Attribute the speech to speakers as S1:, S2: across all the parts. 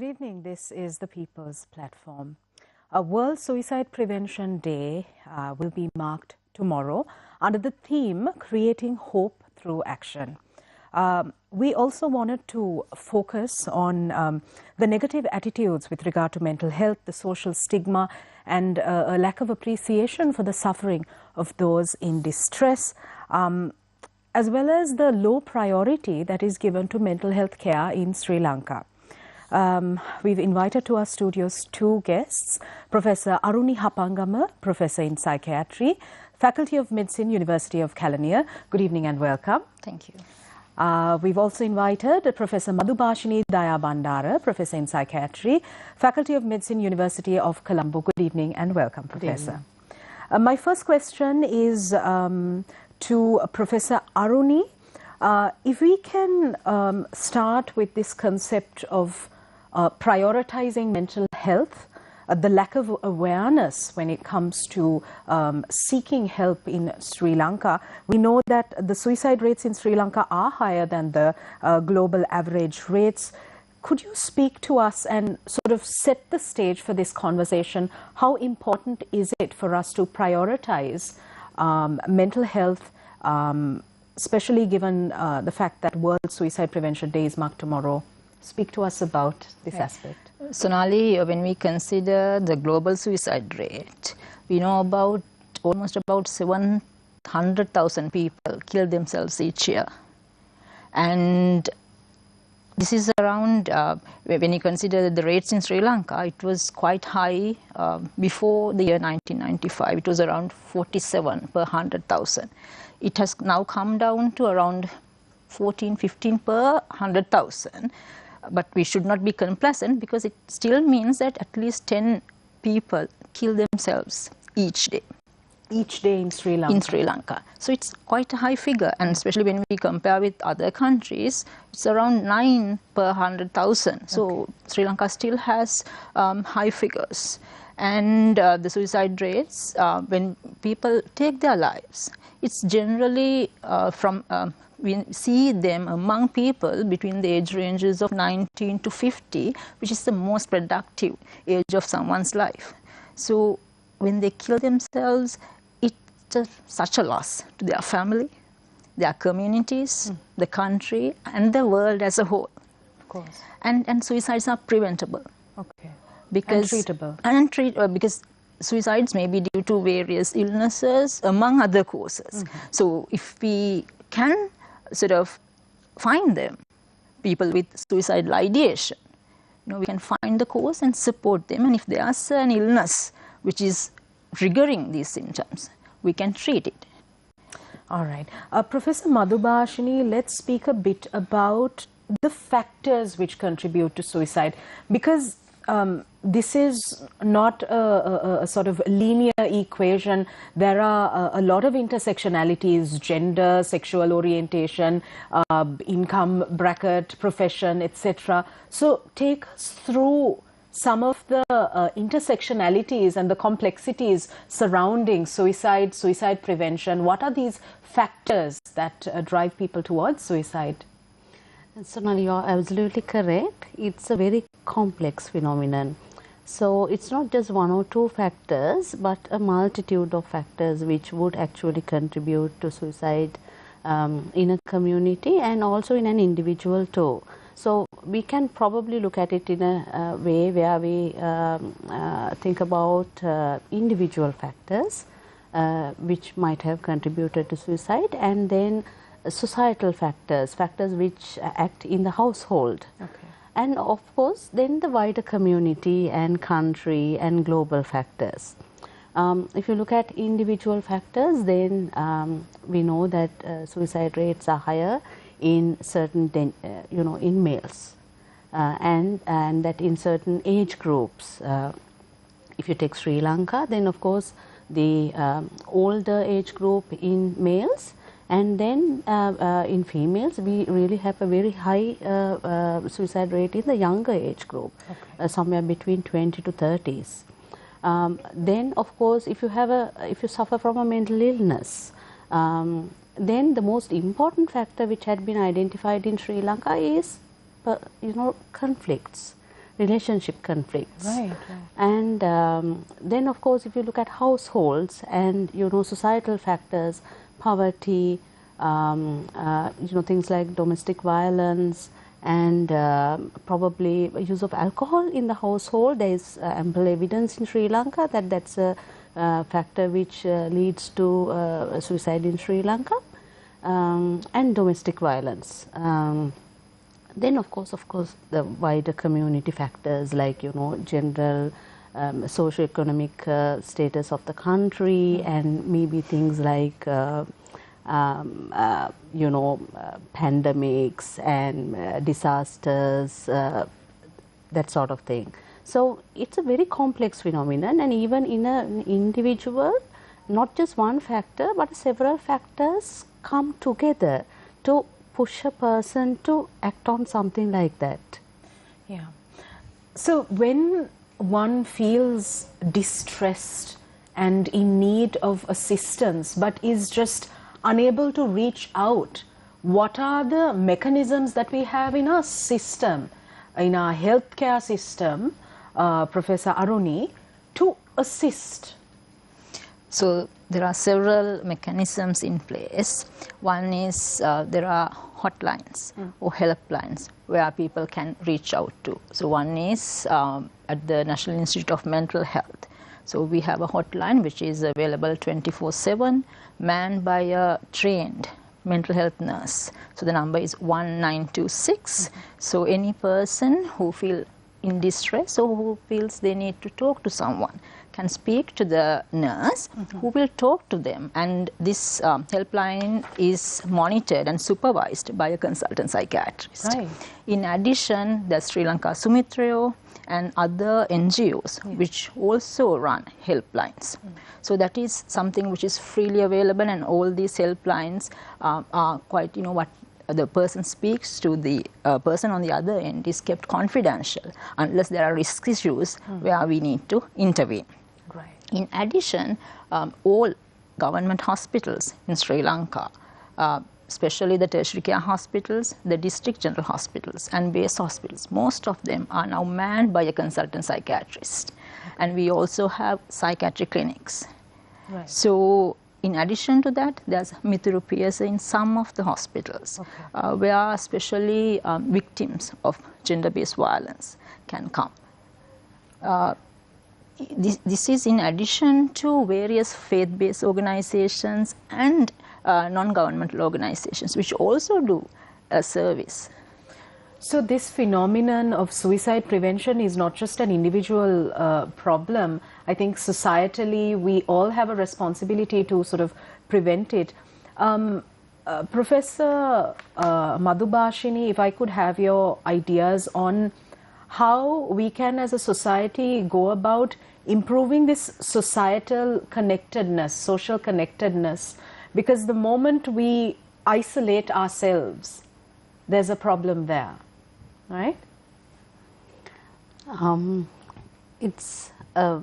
S1: evening. This is the People's Platform. World Suicide Prevention Day will be marked tomorrow under the theme Creating Hope Through Action. We also wanted to focus on the negative attitudes with regard to mental health, the social stigma, and a lack of appreciation for the suffering of those in distress, as well as the low priority that is given to mental health care in Sri Lanka. We've invited to our studios two guests, Professor Aruni Hapangama, Professor in Psychiatry, Faculty of Medicine, University of Kelaniya. Good evening and welcome.
S2: Thank you.
S1: We've also invited Professor Madhubhashini Dayabandara, Professor in Psychiatry, Faculty of Medicine, University of Colombo. Good evening and welcome, Professor. My first question is to Professor Aruni. If we can start with this concept of prioritizing mental health, the lack of awareness when it comes to seeking help in Sri Lanka. We know that the suicide rates in Sri Lanka are higher than the global average rates. Could you speak to us and sort of set the stage for this conversation? How important is it for us to prioritize mental health, especially given the fact that World Suicide Prevention Day is marked tomorrow? Speak to us about this aspect.
S2: Sonali, when we consider the global suicide rate, we know about almost about 700,000 people kill themselves each year. And this is around, when you consider the rates in Sri Lanka, it was quite high before the year 1995. It was around 47 per 100,000. It has now come down to around 14, 15 per 100,000. But we should not be complacent because it still means that at least 10 people kill themselves each day.
S1: Each day in Sri Lanka?
S2: In Sri Lanka. So it's quite a high figure, and especially when we compare with other countries, it's around 9 per 100,000. So Sri Lanka still has high figures. And the suicide rates, when people take their lives, it's generally we see them among people between the age ranges of 19 to 50, which is the most productive age of someone's life. So when they kill themselves, it's just such a loss to their family, their communities, the country, and the world as a whole.
S1: Of course.
S2: And suicides are preventable.
S1: Okay.
S2: Because,
S1: treatable.
S2: Because suicides may be due to various illnesses, among other causes. So if we can sort of find them, people with suicidal ideation, we can find the cause and support them, and if there's an illness which is triggering these symptoms, we can treat it.
S1: All right. Professor Madhubhashini, let's speak a bit about the factors which contribute to suicide, because this is not a sort of linear equation. There are a lot of intersectionalities: gender, sexual orientation, income bracket, profession, etc. So take us through some of the intersectionalities and the complexities surrounding suicide prevention. What are these factors that drive people towards suicide?
S3: Sonali, you are absolutely correct. It's a very complex phenomenon. So it's not just one or two factors, but a multitude of factors which would actually contribute to suicide in a community and also in an individual too. So we can probably look at it in a way where we think about individual factors which might have contributed to suicide, and then societal factors, factors which act in the household.
S1: Okay.
S3: And of course, then the wider community and country and global factors. If you look at individual factors, then we know that suicide rates are higher in certain, in males, and that in certain age groups. If you take Sri Lanka, then of course the older age group in males, and then in females, we really have a very high suicide rate in the younger age group, somewhere between 20 to 30s. Then, of course, if you suffer from a mental illness, then the most important factor which had been identified in Sri Lanka is, conflicts. relationship conflicts.
S1: Right.
S3: And then of course if you look at households and societal factors, poverty, things like domestic violence and probably use of alcohol in the household, there is ample evidence in Sri Lanka that that's a factor which leads to suicide in Sri Lanka, and domestic violence. Then of course the wider community factors like general socio-economic status of the country, and maybe things like pandemics and disasters, that sort of thing. So it's a very complex phenomenon, and even in an individual, not just one factor but several factors come together to push a person to act on something like that.
S1: Yeah. So when one feels distressed and in need of assistance but is just unable to reach out, what are the mechanisms that we have in our system, in our healthcare system, Professor Aruni, to assist?
S2: So there are several mechanisms in place. One is there are hotlines or helplines where people can reach out to. So one is at the National Institute of Mental Health. So we have a hotline which is available 24/7, manned by a trained mental health nurse. So the number is 1926. So any person who feels in distress or who feels they need to talk to someone can speak to the nurse who will talk to them, and this helpline is monitored and supervised by a consultant psychiatrist.
S1: Right.
S2: In addition, there's Sri Lanka Sumitrayo and other NGOs which also run helplines. So that is something which is freely available, and all these helplines are quite, what the person speaks to the person on the other end is kept confidential unless there are risk issues where we need to intervene.
S1: Right.
S2: In addition, all government hospitals in Sri Lanka, especially the tertiary care hospitals, the district general hospitals and base hospitals, most of them are now manned by a consultant psychiatrist. And we also have psychiatric clinics.
S1: Right.
S2: So in addition to that, there's Mithuru PSA in some of the hospitals, where especially victims of gender-based violence can come. This is in addition to various faith-based organizations and non-governmental organizations which also do a service.
S1: So this phenomenon of suicide prevention is not just an individual problem. I think societally we all have a responsibility to sort of prevent it. Professor Madhubhashini, if I could have your ideas on how we can as a society go about improving this societal connectedness, social connectedness, because the moment we isolate ourselves, there's a problem there, right?
S3: It's a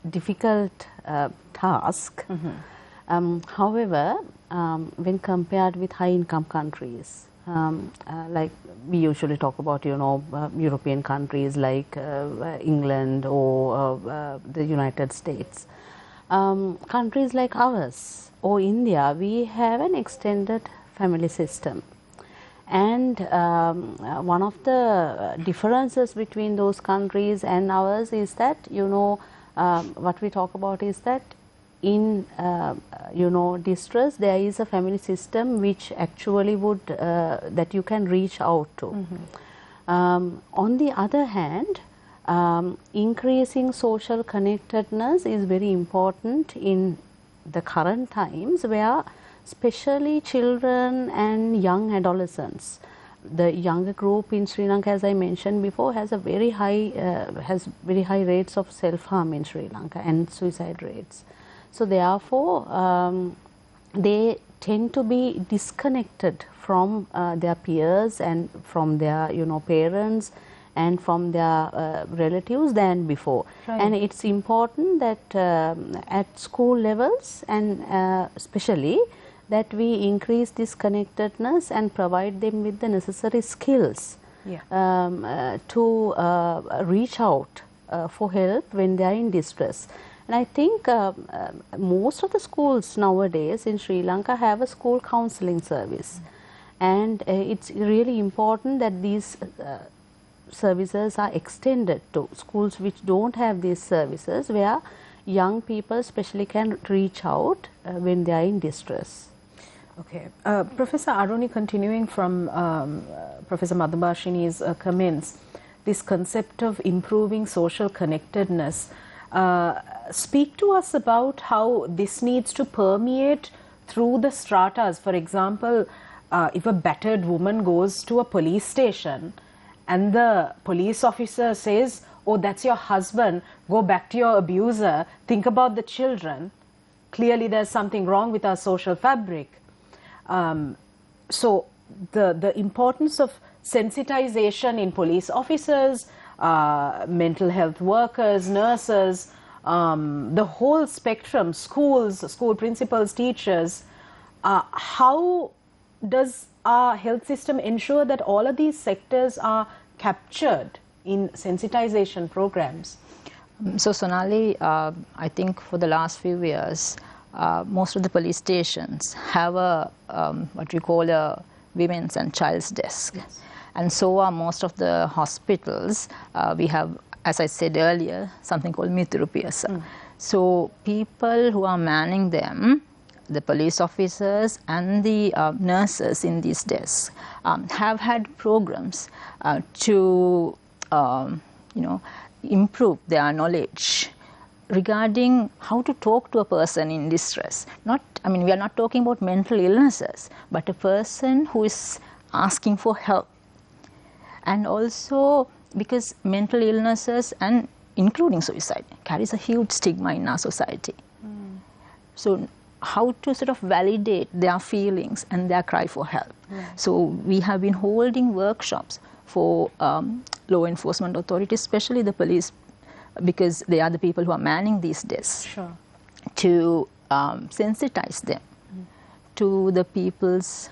S3: difficult task. However, when compared with high-income countries, like we usually talk about, European countries like England or the United States, countries like ours or India, we have an extended family system. And one of the differences between those countries and ours is that, what we talk about is that in, distress, there is a family system which actually would, that you can reach out to. On the other hand, increasing social connectedness is very important in the current times, where especially children and young adolescents, the younger group in Sri Lanka, as I mentioned before, has very high rates of self-harm in Sri Lanka and suicide rates. So therefore, they tend to be disconnected from their peers and from their parents and from their relatives than before.
S1: Right.
S3: And it's important that at school levels and especially that we increase this connectedness and provide them with the necessary skills to reach out for help when they are in distress. And I think most of the schools nowadays in Sri Lanka have a school counseling service. And it's really important that these services are extended to schools which don't have these services, where young people especially can reach out when they are in distress.
S1: Okay. Professor Aruni, continuing from Professor Madhubhashini's comments, this concept of improving social connectedness, speak to us about how this needs to permeate through the stratas. For example, if a battered woman goes to a police station and the police officer says, oh, that's your husband, go back to your abuser, think about the children, clearly there's something wrong with our social fabric. So the importance of sensitization in police officers, mental health workers, nurses, the whole spectrum, schools, school principals, teachers, how does our health system ensure that all of these sectors are captured in sensitization programs?
S2: So Sonali, I think for the last few years, most of the police stations have a what we call a women's and child's desk.
S1: Yes.
S2: And so are most of the hospitals. We have, as I said earlier, something called Mitrupiasa. So people who are manning them, the police officers and the nurses in these desks, have had programs to improve their knowledge regarding how to talk to a person in distress. We are not talking about mental illnesses, but a person who is asking for help. And also because mental illnesses, and including suicide, carries a huge stigma in our society. So how to sort of validate their feelings and their cry for help. So we have been holding workshops for law enforcement authorities, especially the police, because they are the people who are manning these desks, to sensitize them to the people's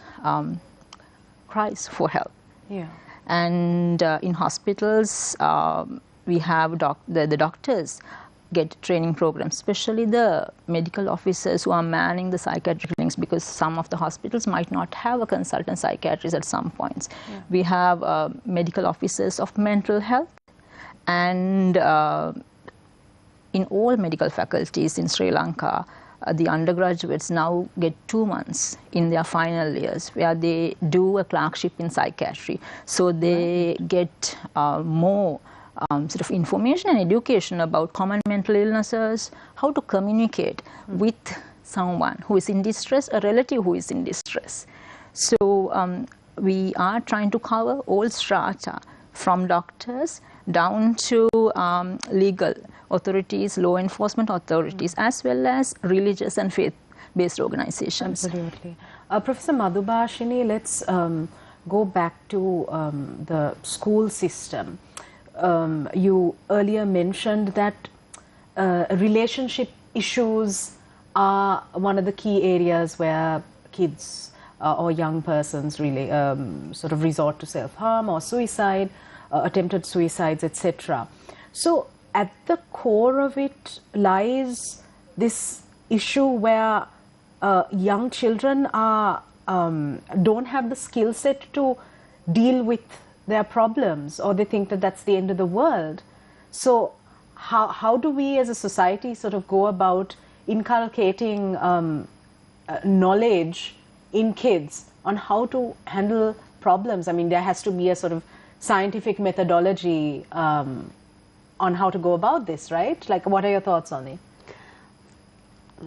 S2: cries for help. And in hospitals, we have the doctors get training programs, especially the medical officers who are manning the psychiatric clinics, because some of the hospitals might not have a consultant psychiatrist at some points. We have medical officers of mental health, and in all medical faculties in Sri Lanka, the undergraduates now get 2 months in their final years where they do a clerkship in psychiatry. So they get more sort of information and education about common mental illnesses, how to communicate with someone who is in distress, a relative who is in distress. So we are trying to cover all strata, from doctors down to legal authorities, law enforcement authorities, as well as religious and faith-based organizations.
S1: Absolutely. Professor Madhubhashini, let's go back to the school system. You earlier mentioned that relationship issues are one of the key areas where kids or young persons really sort of resort to self-harm or suicide, attempted suicides, etc. So at the core of it lies this issue where young children are don't have the skill set to deal with their problems, or they think that that's the end of the world. So how do we as a society sort of go about inculcating knowledge in kids on how to handle problems? I mean, there has to be a sort of scientific methodology on how to go about this, right? Like, what are your thoughts on it?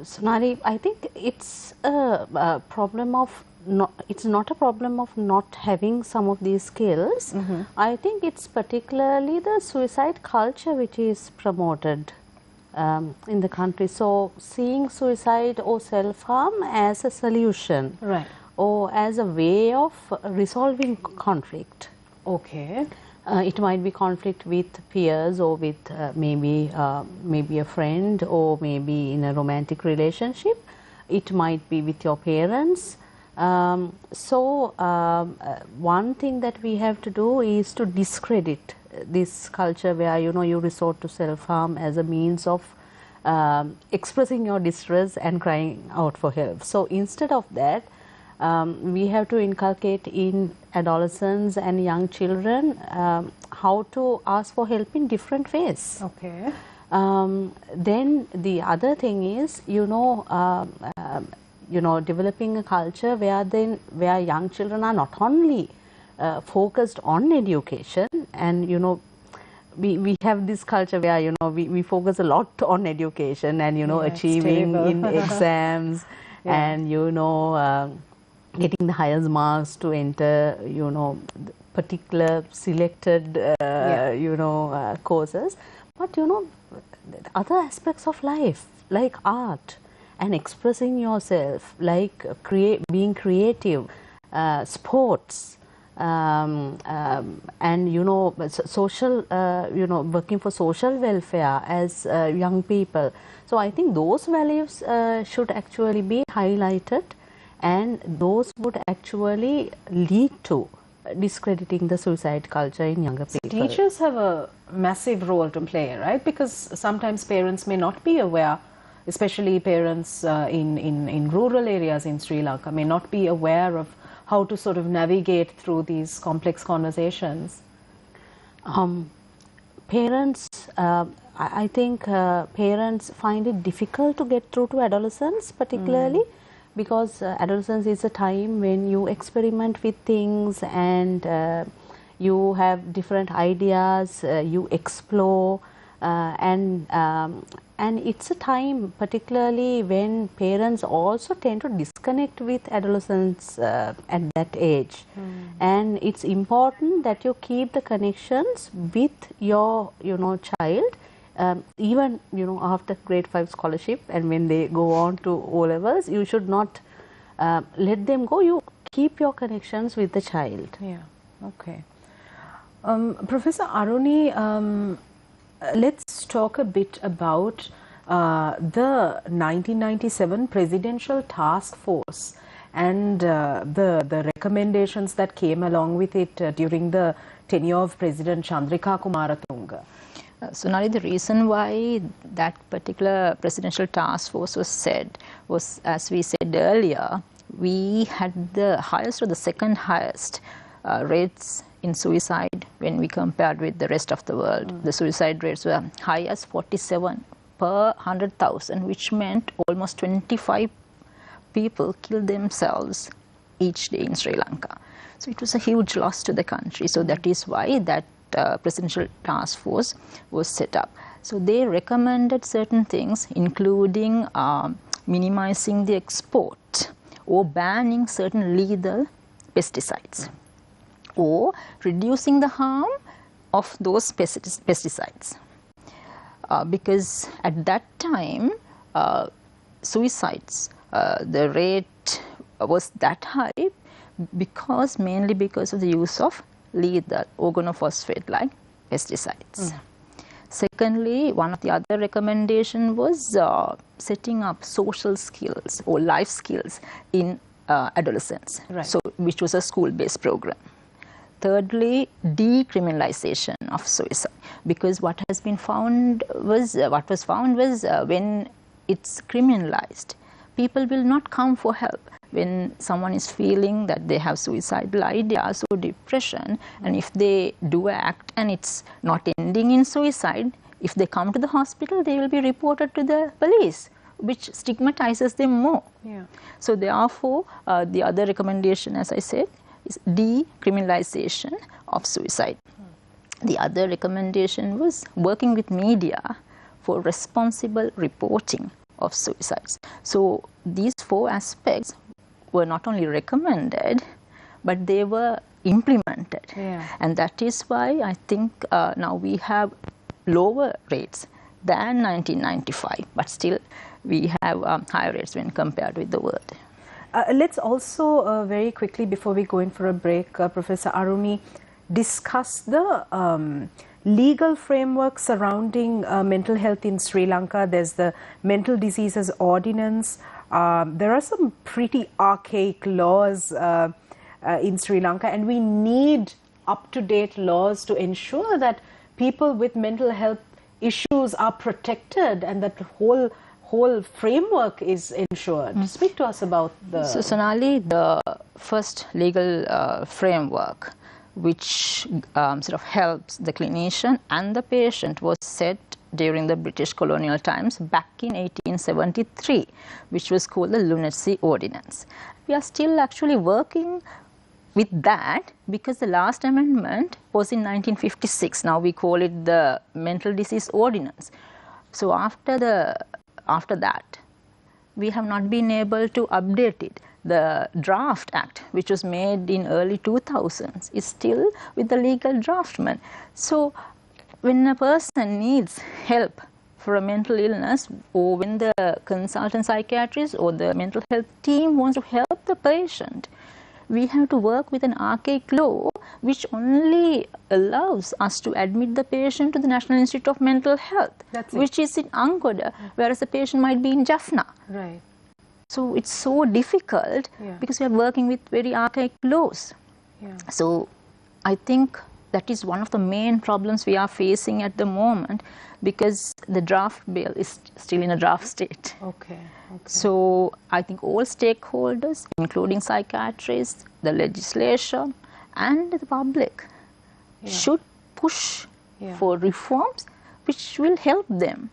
S3: Sonali, I think it's a problem of it's not a problem of not having some of these skills. I think it's particularly the suicide culture which is promoted in the country. So seeing suicide or self-harm as a solution,
S1: right,
S3: or as a way of resolving conflict.
S1: Okay.
S3: It might be conflict with peers, or with maybe a friend, or maybe in a romantic relationship. It might be with your parents. One thing that we have to do is to discredit this culture where you resort to self-harm as a means of expressing your distress and crying out for help. So instead of that, we have to inculcate in adolescents and young children how to ask for help in different ways.
S1: Okay.
S3: Then the other thing is, developing a culture where young children are not only focused on education, and we have this culture where we focus a lot on education and achieving in exams and getting the highest marks to enter particular selected courses, but other aspects of life like art and expressing yourself, like being creative, sports, and social, working for social welfare as young people. So I think those values should actually be highlighted, and those would actually lead to discrediting the suicide culture in younger people.
S1: Teachers have a massive role to play, right? Because sometimes parents may not be aware, especially parents in rural areas in Sri Lanka may not be aware of how to sort of navigate through these complex conversations.
S3: Parents, I think parents find it difficult to get through to adolescents, particularly because adolescence is a time when you experiment with things and you have different ideas, you explore, and it's a time particularly when parents also tend to disconnect with adolescents at that age. And it's important that you keep the connections with your child, even after grade 5 scholarship, and when they go on to O-levels, you should not let them go. You keep your connections with the child.
S1: Yeah, okay. Professor Aruni, let's talk a bit about the 1997 Presidential Task Force and the recommendations that came along with it during the tenure of President Chandrika Kumaratunga.
S2: So Nali, the reason why that particular Presidential Task Force was said was, as we said earlier, we had the highest or the second highest rates in suicide when we compared with the rest of the world. The suicide rates were high as 47 per 100,000, which meant almost 25 people killed themselves each day in Sri Lanka. So it was a huge loss to the country. So that is why that Presidential Task Force was set up. So they recommended certain things, including minimizing the export or banning certain lethal pesticides, or reducing the harm of those pesticides. Because at that time, suicides, the rate was that high mainly because of the use of lethal organophosphate-like pesticides. Secondly, one of the other recommendations was setting up social skills or life skills in adolescents, so which was a school-based program. Thirdly, decriminalization of suicide, because what was found was when it's criminalized, people will not come for help. When someone is feeling that they have suicidal ideas or depression, and if they do act and it's not ending in suicide, if they come to the hospital, they will be reported to the police, which stigmatizes them more.
S1: Yeah.
S2: So therefore, the other recommendation, as I said, is decriminalization of suicide. The other recommendation was working with media for responsible reporting of suicides. So these 4 aspects were not only recommended, but they were implemented.
S1: Yeah.
S2: And that is why I think now we have lower rates than 1995, but still we have higher rates when compared with the world.
S1: Let's also very quickly, before we go in for a break, Professor Aruni, discuss the legal framework surrounding mental health in Sri Lanka. There's the Mental Diseases Ordinance, there are some pretty archaic laws in Sri Lanka, and we need up-to-date laws to ensure that people with mental health issues are protected and that the whole framework is ensured. Speak to us about the...
S2: So Sonali, the first legal framework which sort of helps the clinician and the patient was set during the British colonial times back in 1873, which was called the Lunacy Ordinance. We are still actually working with that because the last amendment was in 1956. Now we call it the Mental Disease Ordinance. So after that, we have not been able to update it. The draft act, which was made in early 2000s, is still with the legal draftman. So when a person needs help for a mental illness, or when the consultant psychiatrist or the mental health team wants to help the patient, we have to work with an archaic law which only allows us to admit the patient to the National Institute of Mental Health, which is in Angkoda, whereas the patient might be in Jaffna.
S1: Right.
S2: So it's so difficult because we are working with very archaic laws. So I think that is one of the main problems we are facing at the moment, because the draft bill is still in a draft state. So I think all stakeholders, including psychiatrists, the legislation and the public, should push for reforms which will help them.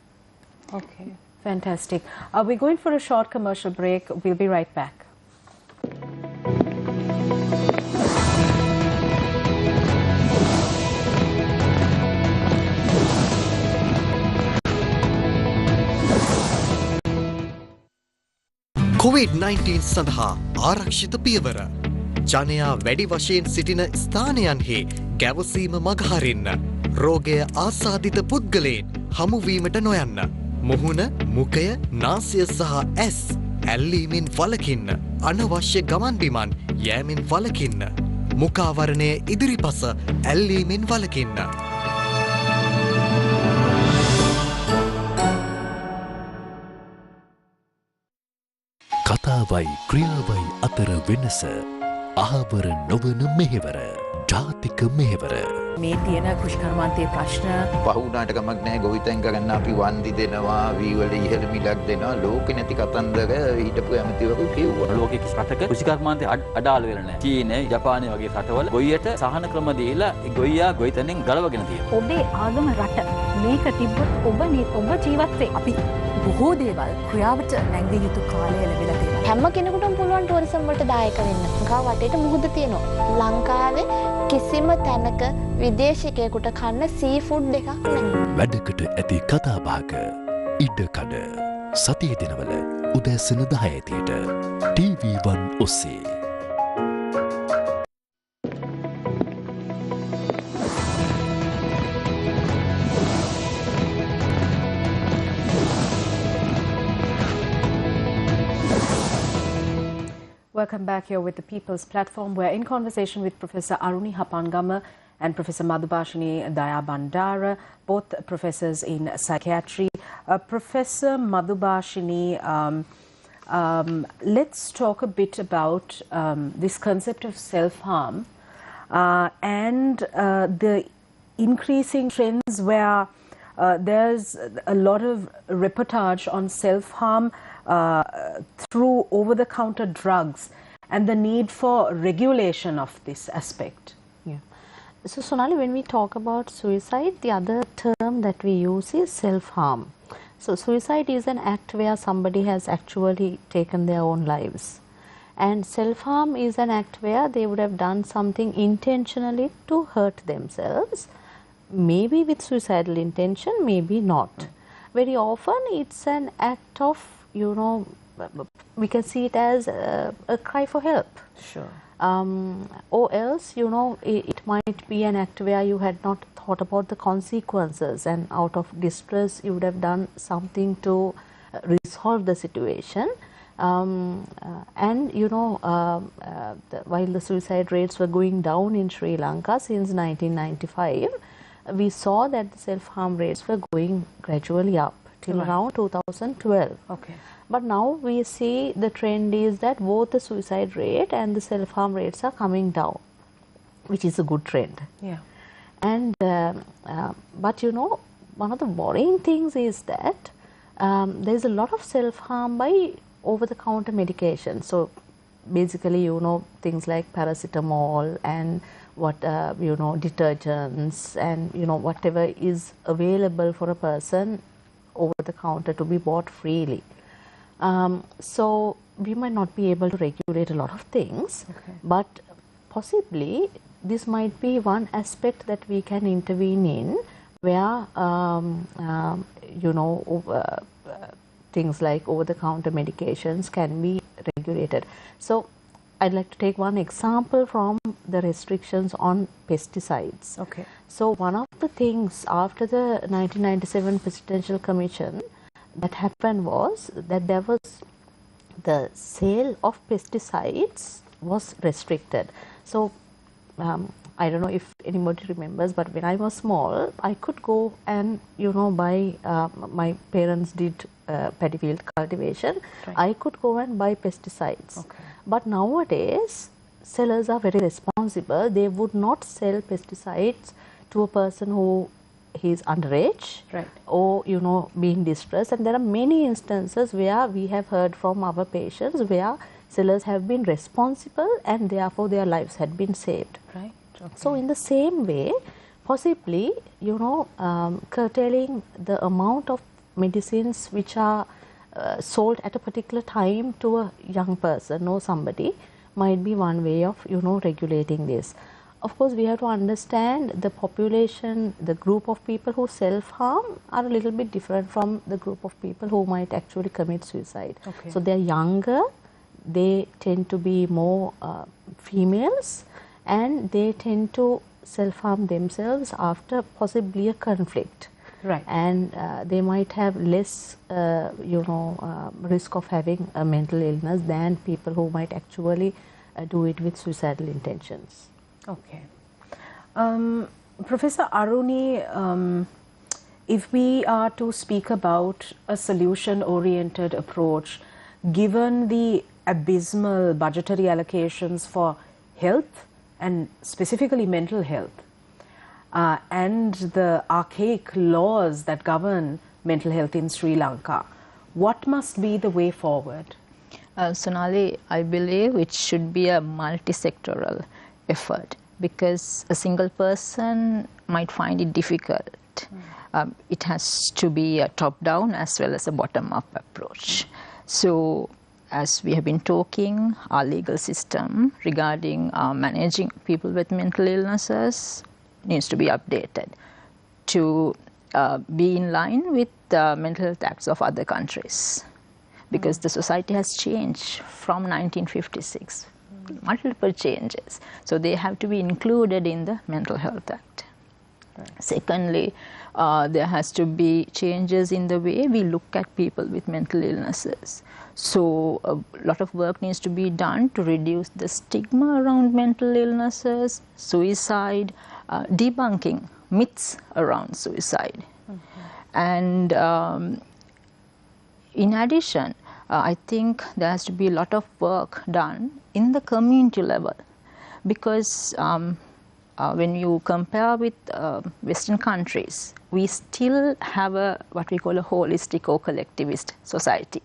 S1: Okay, fantastic. We're going for a short commercial break. We'll be right back.
S4: COVID-19 සඳහා ආරක්ෂිත පියවර. ජනයා වැඩි වශයෙන් සිටින ස්ථානයන්හි ගැවසීම මගහරින්න. රෝගය ආසාදිත පුද්ගලයන් හමුවීමට නොයන්න. මුහුණ, මුඛය, නාසය සහ ඇස් ඇල්ලීමෙන් වළකින්න. අනවශ්‍ය ගමන් බිමන් යෑමෙන් වළකින්න. මුඛාවරණය ඉදිරිපස ඇල්ලීමෙන් වළකින්න.
S5: කතාවයි ක්‍රියාවයි අතර වෙනස අහවර නොවන මෙහෙවර ජාතික මෙහෙවර
S1: මේ තියෙන කෘෂිකර්මාන්තයේ ප්‍රශ්න
S6: පහුණාට කමක් නැහැ ගොවිතැන් කරන්න අපි වන්දි දෙනවා වීවල ඉහළ මිලක් දෙනවා ලෝකෙ නැති කතන්දර හිටපු ඇමතිවරු කිව්වා
S7: ලෝකෙ කිසි රටක කෘෂිකර්මාන්තයේ අඩාල වෙලා නැහැ චීනය ජපානය වගේ රටවල ගොයියට සහන ක්‍රම දීලා ගොයියා ගොවිතැනෙන් ගලවගෙන තියෙනවා
S8: ඔබේ ආගම රට මේක තිබ්බොත් ඔබ ජීවත් වේ අපි බොහෝ දේවල් ක්‍රියාවට නැංගිය යුතු කාලය ලැබිලා තියෙනවා
S9: හැම කෙනෙකුටම පුළුවන් ටුවරිසම් වලට දායක වෙන්න. ලංකාව වටේට මුහුද තියෙනවා. ලංකාවේ කිසිම තැනක විදේශිකයෙකුට කන්න සී ෆුඩ් එකක් නැහැ.
S5: වැඩකට ඇති කතාබහක ඉඩකඩ සතිය දිනවල උදෑසන 10:00ට TV1 ඔස්සේ.
S1: Welcome back here with the People's Platform. We're in conversation with Professor Aruni Hapangama and Professor Madhubhashini Dayabandara, both professors in psychiatry. Professor Madhubhashini, let's talk a bit about this concept of self-harm and the increasing trends where there's a lot of reportage on self-harm through over-the-counter drugs and the need for regulation of this aspect.
S3: So Sonali, when we talk about suicide, the other term that we use is self-harm. So suicide is an act where somebody has actually taken their own lives. And self-harm is an act where they would have done something intentionally to hurt themselves, maybe with suicidal intention, maybe not. Very often it's an act of, you know, we can see it as a cry for help.
S1: Sure.
S3: Or else, you know, it might be an act where you had not thought about the consequences, and out of distress you would have done something to resolve the situation. And you know, while the suicide rates were going down in Sri Lanka since 1995, we saw that the self-harm rates were going gradually up till around 2012.
S1: Okay.
S3: But now we see the trend is that both the suicide rate and the self-harm rates are coming down, which is a good trend.
S1: Yeah.
S3: And but you know, one of the worrying things is that there is a lot of self-harm by over-the-counter medication. So basically, you know, things like paracetamol and what you know, detergents and you know, whatever is available for a person over the counter to be bought freely. So we might not be able to regulate a lot of things, but possibly this might be one aspect that we can intervene in, where you know, things like over-the-counter medications can be regulated. So I'd like to take one example from the restrictions on pesticides.
S1: Okay.
S3: So one of the things after the 1997 Presidential Commission that happened was that there was the sale of pesticides was restricted. So I don't know if anybody remembers, but when I was small, I could go and you know, buy. My parents did paddy field cultivation.
S1: Right.
S3: I could go and buy pesticides.
S1: Okay.
S3: But nowadays, sellers are very responsible. They would not sell pesticides to a person who is underage,
S1: right,
S3: or you know, being distressed. And there are many instances where we have heard from our patients where sellers have been responsible and therefore their lives had been saved.
S1: Right. Okay.
S3: So in the same way, possibly, you know, curtailing the amount of medicines which are sold at a particular time to a young person or somebody might be one way of, you know, regulating this. Of course, we have to understand the population, the group of people who self-harm are a little bit different from the group of people who might actually commit suicide.
S1: Okay.
S3: So they're younger, they tend to be more females, and they tend to self-harm themselves after possibly a conflict.
S1: Right.
S3: And they might have less, you know, risk of having a mental illness than people who might actually do it with suicidal intentions.
S1: Okay. Professor Aruni, if we are to speak about a solution-oriented approach, given the abysmal budgetary allocations for health and specifically mental health, and the archaic laws that govern mental health in Sri Lanka, what must be the way forward?
S2: Sonali, I believe it should be a multi-sectoral effort, because a single person might find it difficult. It has to be a top-down as well as a bottom-up approach. So as we have been talking, our legal system regarding managing people with mental illnesses needs to be updated to be in line with the mental health acts of other countries, because the society has changed from 1956, multiple changes. So they have to be included in the Mental Health Act. Right. Secondly, there has to be changes in the way we look at people with mental illnesses. So a lot of work needs to be done to reduce the stigma around mental illnesses, suicide, debunking myths around suicide. And in addition, I think there has to be a lot of work done in the community level, because when you compare with Western countries, we still have what we call a holistic or collectivist society,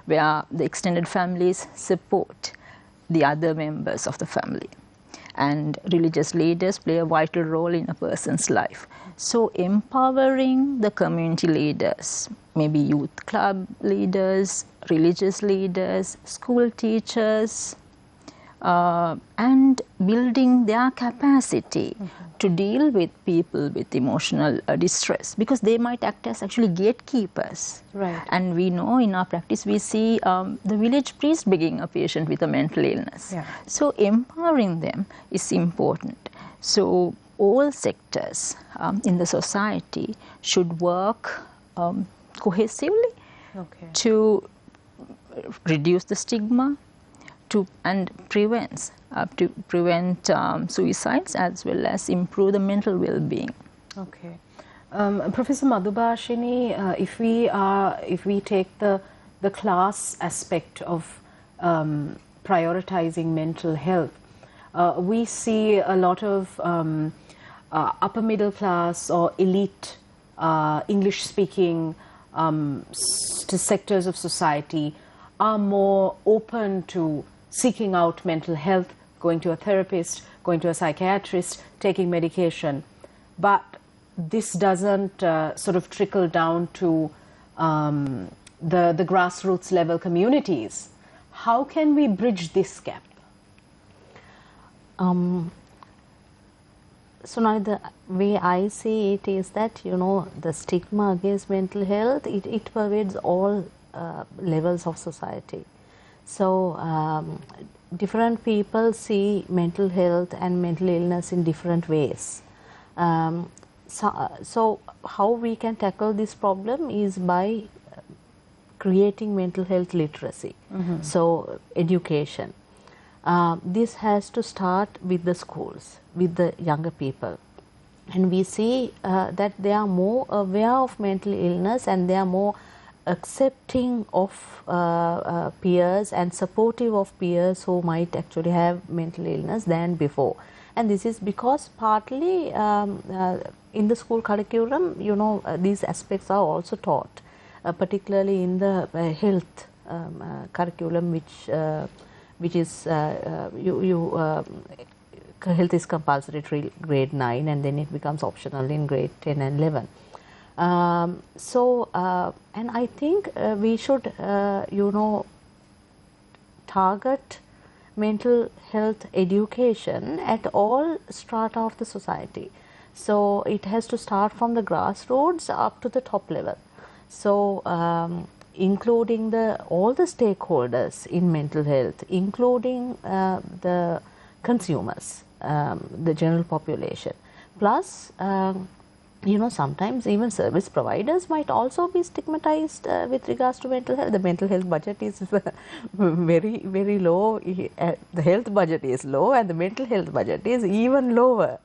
S2: where the extended families support the other members of the family, and religious leaders play a vital role in a person's life. So empowering the community leaders, maybe youth club leaders, religious leaders, school teachers, and building their capacity to deal with people with emotional distress, because they might act as actually gatekeepers.
S1: Right.
S2: And we know in our practice, we see the village priest begging a patient with a mental illness.
S1: Yeah.
S2: So empowering them is important. So all sectors in the society should work cohesively to reduce the stigma, and prevent suicides, as well as improve the mental well-being.
S1: Okay. Professor Madhubhashini, if we take the the class aspect of prioritizing mental health. We see a lot of upper middle class or elite English-speaking sectors of society are more open to seeking out mental health, going to a therapist, going to a psychiatrist, taking medication. But this doesn't sort of trickle down to the grassroots level communities. How can we bridge this gap?
S3: So now the way I see it is that, you know, the stigma against mental health, it pervades all levels of society. So different people see mental health and mental illness in different ways. So how we can tackle this problem is by creating mental health literacy. So education. This has to start with the schools, with the younger people. And we see that they are more aware of mental illness and they are more accepting of peers and supportive of peers who might actually have mental illness than before. And this is because partly in the school curriculum, you know, these aspects are also taught, particularly in the health curriculum, which is health is compulsory till grade 9 and then it becomes optional in grade 10 and 11. And I think we should, you know, target mental health education at all strata of the society. So it has to start from the grassroots up to the top level. So including all the stakeholders in mental health, including the consumers, the general population, plus you know, sometimes even service providers might also be stigmatized with regards to mental health. The mental health budget is very, very low. The health budget is low and the mental health budget is even lower.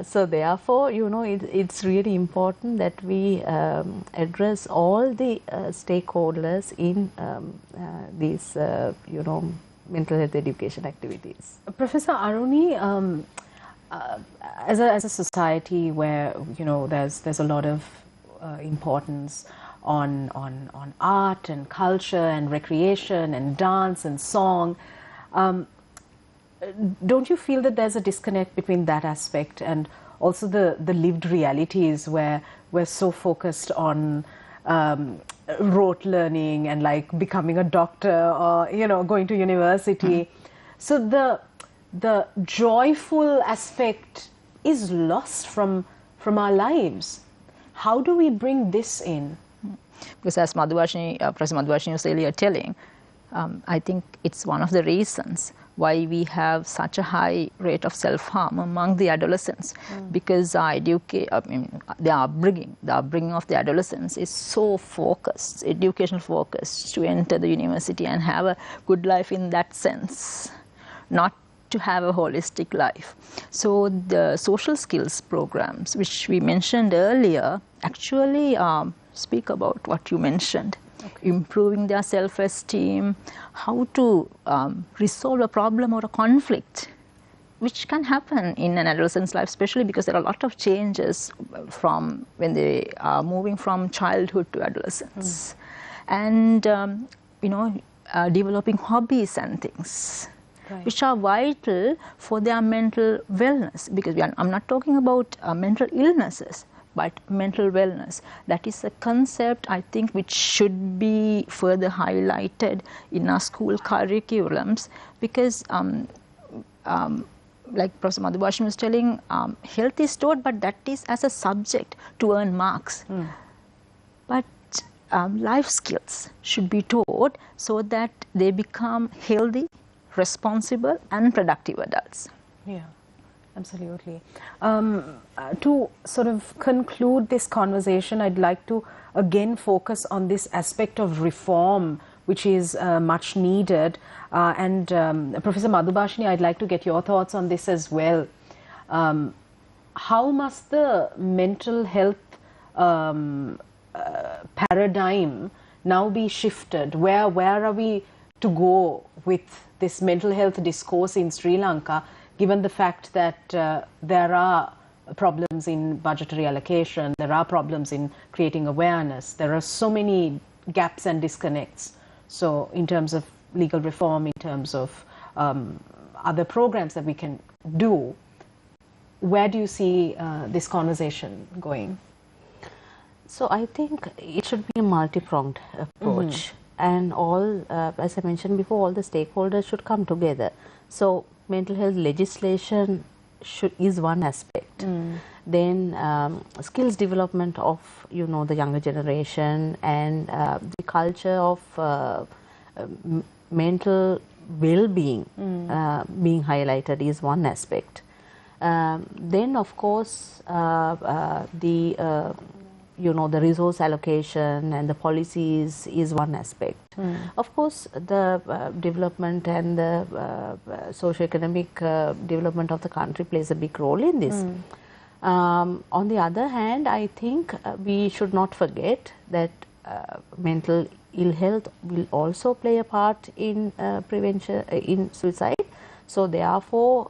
S3: So therefore, you know, it's really important that we address all the stakeholders in these, you know, mental health education activities.
S1: Professor Aruni, as a society where, you know, there's a lot of importance on art and culture and recreation and dance and song, don't you feel that there's a disconnect between that aspect and also the lived realities where we're so focused on rote learning and like becoming a doctor or, you know, going to university? So the joyful aspect is lost from our lives. How do we bring this in?
S2: Because as Professor Madhubhashini was earlier telling, I think it's one of the reasons why we have such a high rate of self-harm among the adolescents, because the upbringing of the adolescents is so focused, educational focused, to enter the university and have a good life in that sense, not to have a holistic life. So the social skills programs, which we mentioned earlier, actually speak about what you mentioned. Improving their self-esteem, how to resolve a problem or a conflict, which can happen in an adolescent's life, especially because there are a lot of changes from when they are moving from childhood to adolescence. And, you know, developing hobbies and things, which are vital for their mental wellness, because I'm not talking about mental illnesses, but mental wellness. That is a concept, I think, which should be further highlighted in our school curriculums, because like Professor Madhubhashini was telling, health is taught, but that is as a subject to earn marks. But life skills should be taught so that they become healthy, responsible and productive adults.
S1: Yeah, absolutely. To sort of conclude this conversation, I'd like to again focus on this aspect of reform, which is much needed. And Professor Madhubhashini, I'd like to get your thoughts on this as well. How must the mental health paradigm now be shifted? Where are we to go with this mental health discourse in Sri Lanka, given the fact that there are problems in budgetary allocation, there are problems in creating awareness, there are so many gaps and disconnects. So in terms of legal reform, in terms of other programs that we can do, where do you see this conversation going?
S3: So I think it should be a multi-pronged approach, and all, as I mentioned before, all the stakeholders should come together. So mental health legislation is one aspect. Then skills development of the younger generation, and the culture of mental well-being being highlighted is one aspect. Then of course the resource allocation and the policies is one aspect. Of course, the development and the socio-economic development of the country plays a big role in this. On the other hand, I think we should not forget that mental ill health will also play a part in prevention, in suicide. So therefore,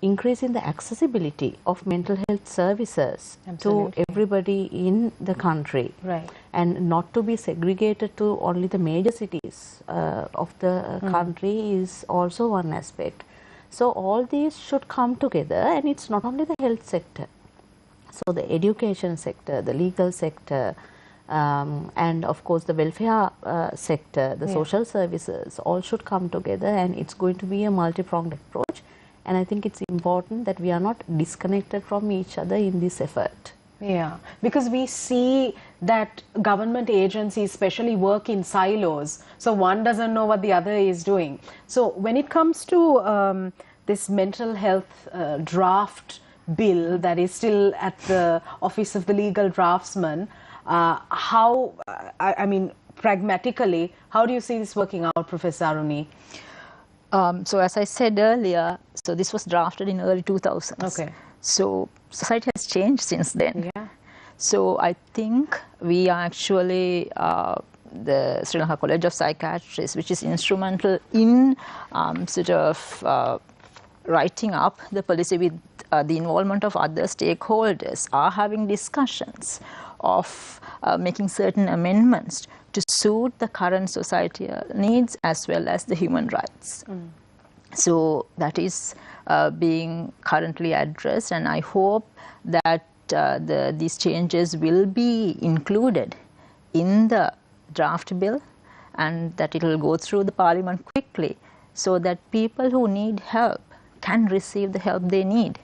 S3: increasing the accessibility of mental health services to everybody in the country, and not to be segregated to only the major cities of the country is also one aspect. So all these should come together, and it's not only the health sector. So the education sector, the legal sector, and of course the welfare sector, the social services, all should come together, and it's going to be a multi-pronged approach. And I think it's important that we are not disconnected from each other in this effort.
S1: Yeah, because we see that government agencies especially work in silos, so one doesn't know what the other is doing. So when it comes to this mental health draft bill that is still at the Office of the Legal Draftsman, how, I mean, pragmatically, how do you see this working out, Professor Aruni?
S2: So as I said earlier, so this was drafted in early 2000s.
S1: Okay.
S2: So society has changed since then.
S1: Yeah.
S2: So I think we are actually the Sri Lanka College of Psychiatrists, which is instrumental in sort of writing up the policy with the involvement of other stakeholders, are having discussions of making certain amendments to suit the current societal needs as well as the human rights. So that is being currently addressed, and I hope that these changes will be included in the draft bill, and that it will go through the parliament quickly, so that people who need help can receive the help they need.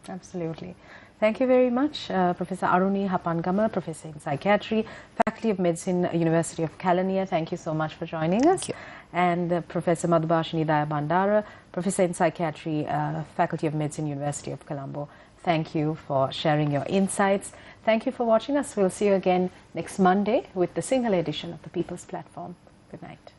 S1: Absolutely. Thank you very much, Professor Aruni Hapangama, Professor in Psychiatry, Faculty of Medicine, University of Kelaniya. Thank you so much for joining us.
S2: Thank you.
S1: And Professor Madhubhashini Dayabandara, Professor in Psychiatry, Faculty of Medicine, University of Colombo. Thank you for sharing your insights. Thank you for watching us. We'll see you again next Monday with the Sinhala edition of the People's Platform. Good night.